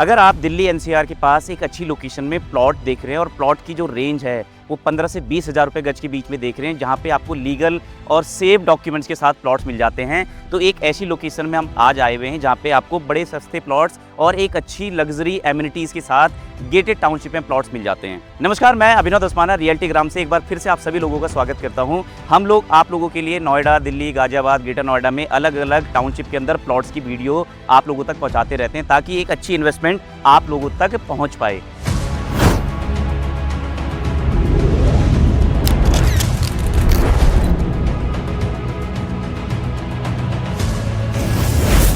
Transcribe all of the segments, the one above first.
अगर आप दिल्ली एनसीआर के पास एक अच्छी लोकेशन में प्लॉट देख रहे हैं और प्लॉट की जो रेंज है वो 15 से 20 हज़ार रुपये गज के बीच में देख रहे हैं, जहाँ पे आपको लीगल और सेफ डॉक्यूमेंट्स के साथ प्लॉट्स मिल जाते हैं, तो एक ऐसी लोकेशन में हम आज आए हुए हैं जहाँ पे आपको बड़े सस्ते प्लॉट्स और एक अच्छी लग्जरी एमिनिटीज़ के साथ गेटेड टाउनशिप में प्लॉट्स मिल जाते हैं। नमस्कार, मैं अभिनव दसमाना रियल्टी ग्राम से एक बार फिर से आप सभी लोगों का स्वागत करता हूँ। हम लोग आप लोगों के लिए नोएडा, दिल्ली, गाजियाबाद, ग्रेटर नोएडा में अलग अलग टाउनशिप के अंदर प्लॉट्स की वीडियो आप लोगों तक पहुँचाते रहते हैं ताकि एक अच्छी इन्वेस्टमेंट आप लोगों तक पहुँच पाए।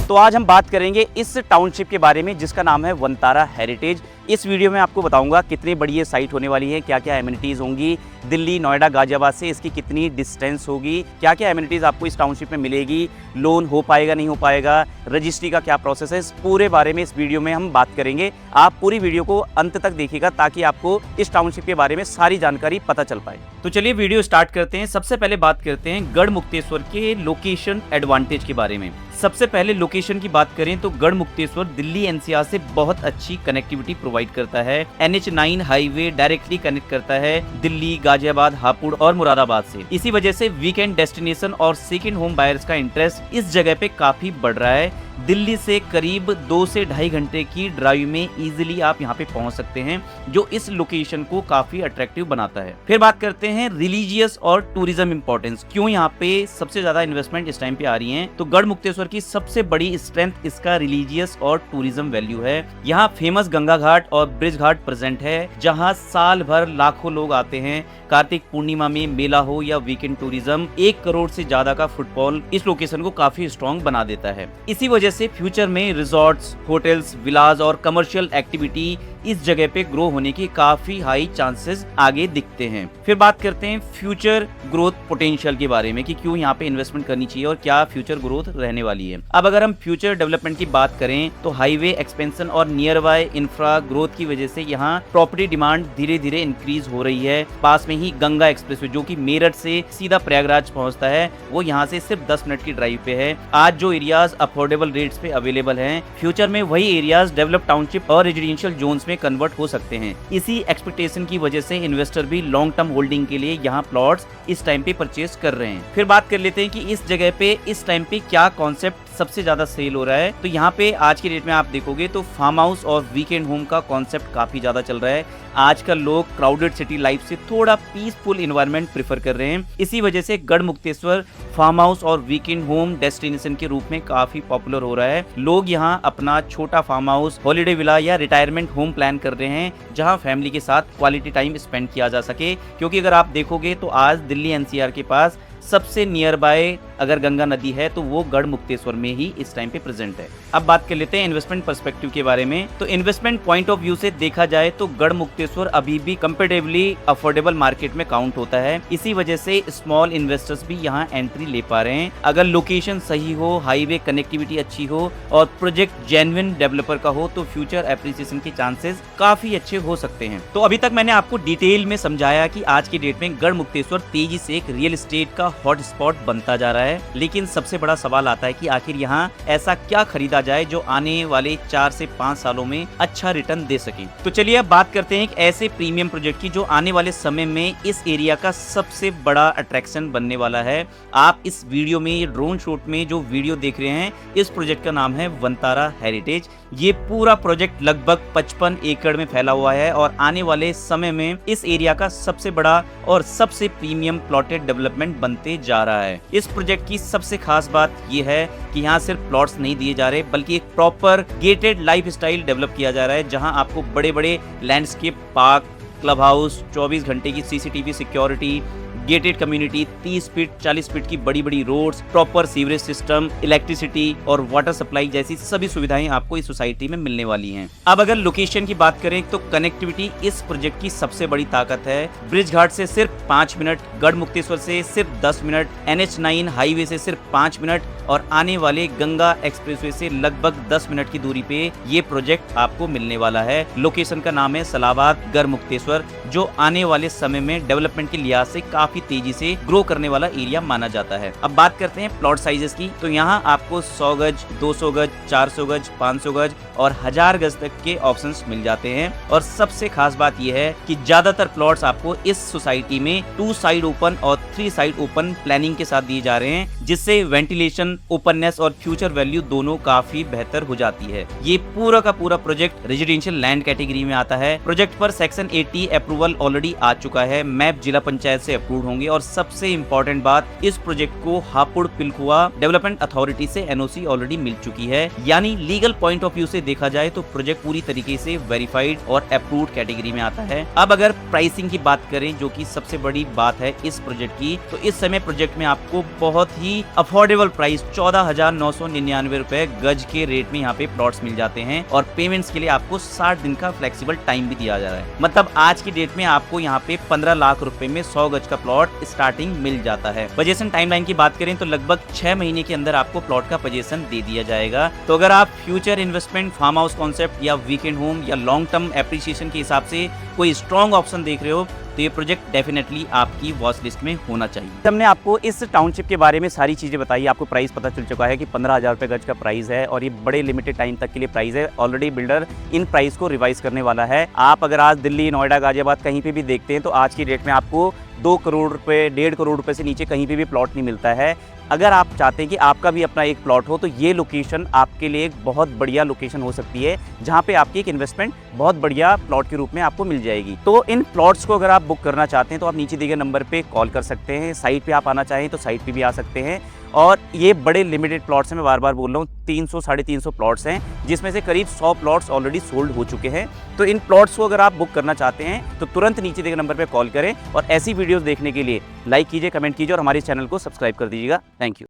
तो आज हम बात करेंगे इस टाउनशिप के बारे में जिसका नाम है वनतारा हेरिटेज। इस वीडियो में आपको बताऊंगा कितनी बड़ी ये साइट होने वाली है, क्या क्या एमिनिटीज़ होंगी, दिल्ली, नोएडा, गाजियाबाद से इसकी कितनी डिस्टेंस होगी, क्या क्या एमिनिटीज़ आपको इस टाउनशिप में मिलेगी, लोन हो पाएगा नहीं हो पाएगा, रजिस्ट्री का क्या प्रोसेस है, इस पूरे बारे में इस वीडियो में हम बात करेंगे। आप पूरी वीडियो को अंत तक देखिएगा ताकि आपको इस टाउनशिप के बारे में सारी जानकारी पता चल पाए। तो चलिए वीडियो स्टार्ट करते हैं। सबसे पहले बात करते हैं गढ़मुक्तेश्वर के लोकेशन एडवांटेज के बारे में। सबसे पहले लोकेशन की बात करें तो गढ़मुक्तेश्वर दिल्ली एनसीआर से बहुत अच्छी कनेक्टिविटी प्रोवाइड करता है। NH9 हाईवे डायरेक्टली कनेक्ट करता है दिल्ली, गाजियाबाद, हापुड़ और मुरादाबाद से। इसी वजह से वीकेंड डेस्टिनेशन और सेकंड होम बायर्स का इंटरेस्ट इस जगह पे काफी बढ़ रहा है। दिल्ली से करीब 2 से ढाई घंटे की ड्राइव में इजीली आप यहाँ पे पहुंच सकते हैं, जो इस लोकेशन को काफी अट्रैक्टिव बनाता है। फिर बात करते हैं रिलीजियस और टूरिज्म इंपॉर्टेंस, क्यों यहाँ पे सबसे ज्यादा इन्वेस्टमेंट इस टाइम पे आ रही है। तो गढ़मुक्तेश्वर की सबसे बड़ी स्ट्रेंथ इसका रिलीजियस और टूरिज्म वैल्यू है। यहाँ फेमस गंगा घाट और ब्रिज घाट प्रेजेंट है, जहाँ साल भर लाखों लोग आते हैं। कार्तिक पूर्णिमा में मेला हो या वीकेंड टूरिज्म, 1 करोड़ से ज्यादा का फुटफॉल इस लोकेशन को काफी स्ट्रॉन्ग बना देता है। इसी वजह से फ्यूचर में रिजॉर्ट्स, होटल्स, विलाज और कमर्शियल एक्टिविटी इस जगह पे ग्रो होने की काफी हाई चांसेस आगे दिखते हैं। फिर बात करते हैं फ्यूचर ग्रोथ पोटेंशियल के बारे में कि क्यों यहाँ पे इन्वेस्टमेंट करनी चाहिए और क्या फ्यूचर ग्रोथ रहने वाली है। अब अगर हम फ्यूचर डेवलपमेंट की बात करें तो हाईवे एक्सपेंशन और नियर बाय इंफ्रा ग्रोथ की वजह से यहाँ प्रॉपर्टी डिमांड धीरे धीरे इंक्रीज हो रही है। पास में ही गंगा एक्सप्रेसवे जो कि मेरठ से सीधा प्रयागराज पहुंचता है, वो यहाँ से सिर्फ 10 मिनट की ड्राइव पे है। आज जो एरियाज अफोर्डेबल रेट्स पे अवेलेबल हैं, फ्यूचर में वही एरियाज डेवलप टाउनशिप और रेजिडेंशियल जोन्स में कन्वर्ट हो सकते हैं। इसी एक्सपेक्टेशन की वजह से इन्वेस्टर भी लॉन्ग टर्म होल्डिंग के लिए यहाँ प्लॉट्स इस टाइम पे परचेज कर रहे हैं। फिर बात कर लेते हैं कि इस जगह पे इस टाइम पे क्या कॉन्सेप्ट सबसे ज्यादा सेल हो रहा है। तो यहाँ पे आज की डेट में आप देखोगे तो फार्म हाउस और वीकेंड होम का कॉन्सेप्ट काफी ज्यादा चल रहा है। आजकल लोग क्राउडेड सिटी लाइफ से थोड़ा पीसफुल एनवायरनमेंट प्रेफर कर रहे हैं। इसी वजह से गढ़मुक्तेश्वर फार्म हाउस और वीकेंड होम डेस्टिनेशन के रूप में काफी पॉपुलर हो रहा है। लोग यहाँ अपना छोटा फार्म हाउस, हॉलिडे विला या रिटायरमेंट होम प्लान कर रहे हैं, जहाँ फैमिली के साथ क्वालिटी टाइम स्पेंड किया जा सके। क्योंकि अगर आप देखोगे तो आज दिल्ली एनसीआर के पास सबसे नियर बाय अगर गंगा नदी है तो वो गढ़मुक्तेश्वर में ही इस टाइम पे प्रेजेंट है। अब बात कर लेते हैं इन्वेस्टमेंट पर्सपेक्टिव के बारे में। तो इन्वेस्टमेंट पॉइंट ऑफ व्यू से देखा जाए तो गढ़मुक्तेश्वर अभी भी कंपेरेटिवली अफोर्डेबल मार्केट में काउंट होता है। इसी वजह से स्मॉल इन्वेस्टर्स भी यहाँ एंट्री ले पा रहे हैं। अगर लोकेशन सही हो, हाईवे कनेक्टिविटी अच्छी हो और प्रोजेक्ट जेन्युइन डेवलपर का हो तो फ्यूचर एप्रिसिएशन के चांसेस काफी अच्छे हो सकते हैं। तो अभी तक मैंने आपको डिटेल में समझाया कि आज की डेट में गढ़मुक्तेश्वर तेजी से एक रियल एस्टेट का हॉट स्पॉट बनता जा रहा है। लेकिन सबसे बड़ा सवाल आता है कि आखिर यहाँ ऐसा क्या खरीदा जाए जो आने वाले 4 से 5 सालों में अच्छा रिटर्न दे सके। तो चलिए अब बात करते हैं एक ऐसे प्रीमियम प्रोजेक्ट की जो आने वाले समय में इस एरिया का सबसे बड़ा अट्रैक्शन बनने वाला है। आप इस वीडियो में, ये ड्रोन शॉट में जो वीडियो देख रहे हैं, इस प्रोजेक्ट का नाम है वनतारा हेरिटेज। ये पूरा प्रोजेक्ट लगभग 55 एकड़ में फैला हुआ है और आने वाले समय में इस एरिया का सबसे बड़ा और सबसे प्रीमियम प्लॉटेड डेवलपमेंट बनते जा रहा है। इस प्रोजेक्ट की सबसे खास बात यह है कि यहाँ सिर्फ प्लॉट्स नहीं दिए जा रहे बल्कि एक proper gated life style develop किया जा रहा है, जहाँ आपको बड़े बड़े लैंडस्केप पार्क, क्लब हाउस, 24 घंटे की CCTV security, gated community, 30 feet 40 feet की बड़ी बड़ी roads, proper sewerage system, electricity और वाटर सप्लाई जैसी सभी सुविधाएं आपको इस सोसाइटी में मिलने वाली हैं। अब अगर लोकेशन की बात करें तो कनेक्टिविटी इस प्रोजेक्ट की सबसे बड़ी ताकत है। ब्रिज घाट से सिर्फ 5 मिनट, गढ़मुक्तेश्वर से सिर्फ 10 मिनट, NH9 हाईवे से सिर्फ 5 मिनट और आने वाले गंगा एक्सप्रेसवे से लगभग 10 मिनट की दूरी पे ये प्रोजेक्ट आपको मिलने वाला है। लोकेशन का नाम है सलाबाद गढ़मुक्तेश्वर, जो आने वाले समय में डेवलपमेंट के लिहाज से काफी तेजी से ग्रो करने वाला एरिया माना जाता है। अब बात करते हैं प्लॉट साइजेस की, तो यहाँ आपको 100 गज, 200 गज, 400 गज, 500 गज और 1000 गज तक के ऑप्शंस मिल जाते हैं। और सबसे खास बात यह है कि ज्यादातर प्लॉट्स आपको इस सोसाइटी में 2 साइड ओपन और 3 साइड ओपन प्लानिंग के साथ दिए जा रहे हैं, जिससे वेंटिलेशन, ओपननेस और फ्यूचर वैल्यू दोनों काफी बेहतर हो जाती है। ये पूरा का पूरा प्रोजेक्ट रेजिडेंशियल लैंड कैटेगरी में आता है। प्रोजेक्ट पर सेक्शन 80 अप्रूवल ऑलरेडी आ चुका है, मैप जिला पंचायत से अप्रूव होंगे और सबसे इंपॉर्टेंट बात, इस प्रोजेक्ट को हापुड़ पिलखुआ डेवलपमेंट अथॉरिटी से एनओसी ऑलरेडी मिल चुकी है। यानी लीगल पॉइंट ऑफ व्यू से देखा जाए तो प्रोजेक्ट पूरी तरीके से वेरीफाइड और अप्रूव्ड कैटेगरी में आता है। अब अगर प्राइसिंग की बात करें, जो कि सबसे बड़ी बात है इस प्रोजेक्ट की, तो इस समय प्रोजेक्ट में आपको बहुत ही अफोर्डेबल प्राइस 14,999 रुपए गज के रेट में यहाँ पे प्लॉट्स मिल जाते हैं और पेमेंट्स के लिए आपको 60 दिन का फ्लेक्सिबल टाइम भी दिया जा रहा है। मतलब आज की डेट में आपको यहाँ पे 15 लाख रुपए में 100 गज का प्लॉट स्टार्टिंग मिल जाता है। पोजीशन टाइमलाइन की बात करें तो लगभग 6 महीने के अंदर आपको प्लॉट का पोजीशन दे दिया जाएगा। तो अगर आप future investment, farm house concept या वीकेंड होम या लॉन्ग टर्म एप्रिसिएशन के हिसाब से कोई स्ट्रॉन्ग ऑप्शन देख रहे हो, तो ये प्रोजेक्ट डेफिनेटली आपकी वॉच लिस्ट में होना चाहिए। हमने आपको इस टाउनशिप के बारे में सारी चीज़ें बताई, आपको प्राइस पता चल चुका है कि 15,000 रुपये गज का प्राइस है और ये बड़े लिमिटेड टाइम तक के लिए प्राइस है। ऑलरेडी बिल्डर इन प्राइस को रिवाइज करने वाला है। आप अगर आज दिल्ली, नोएडा, गाजियाबाद कहीं पे भी देखते हैं तो आज की डेट में आपको 2 करोड़ रुपये, 1.5 करोड़ रुपये से नीचे कहीं पे भी प्लॉट नहीं मिलता है। अगर आप चाहते हैं कि आपका भी अपना एक प्लॉट हो, तो ये लोकेशन आपके लिए एक बहुत बढ़िया लोकेशन हो सकती है, जहां पे आपकी एक इन्वेस्टमेंट बहुत बढ़िया प्लॉट के रूप में आपको मिल जाएगी। तो इन प्लॉट्स को अगर आप बुक करना चाहते हैं तो आप नीचे दिए गए नंबर पे कॉल कर सकते हैं। साइट पे आप आना चाहें तो साइट पे भी आ सकते हैं। और ये बड़े लिमिटेड प्लॉट्स हैं, मैं बार बार बोल रहा हूँ, 300 साढ़े 300 प्लॉट्स हैं, जिसमें से करीब 100 प्लॉट्स ऑलरेडी सोल्ड हो चुके हैं। तो इन प्लॉट्स को अगर आप बुक करना चाहते हैं तो तुरंत नीचे दिए गए नंबर पे कॉल करें और ऐसी वीडियोस देखने के लिए लाइक कीजिए, कमेंट कीजिए और हमारे चैनल को सब्सक्राइब कर दीजिएगा। Thank you.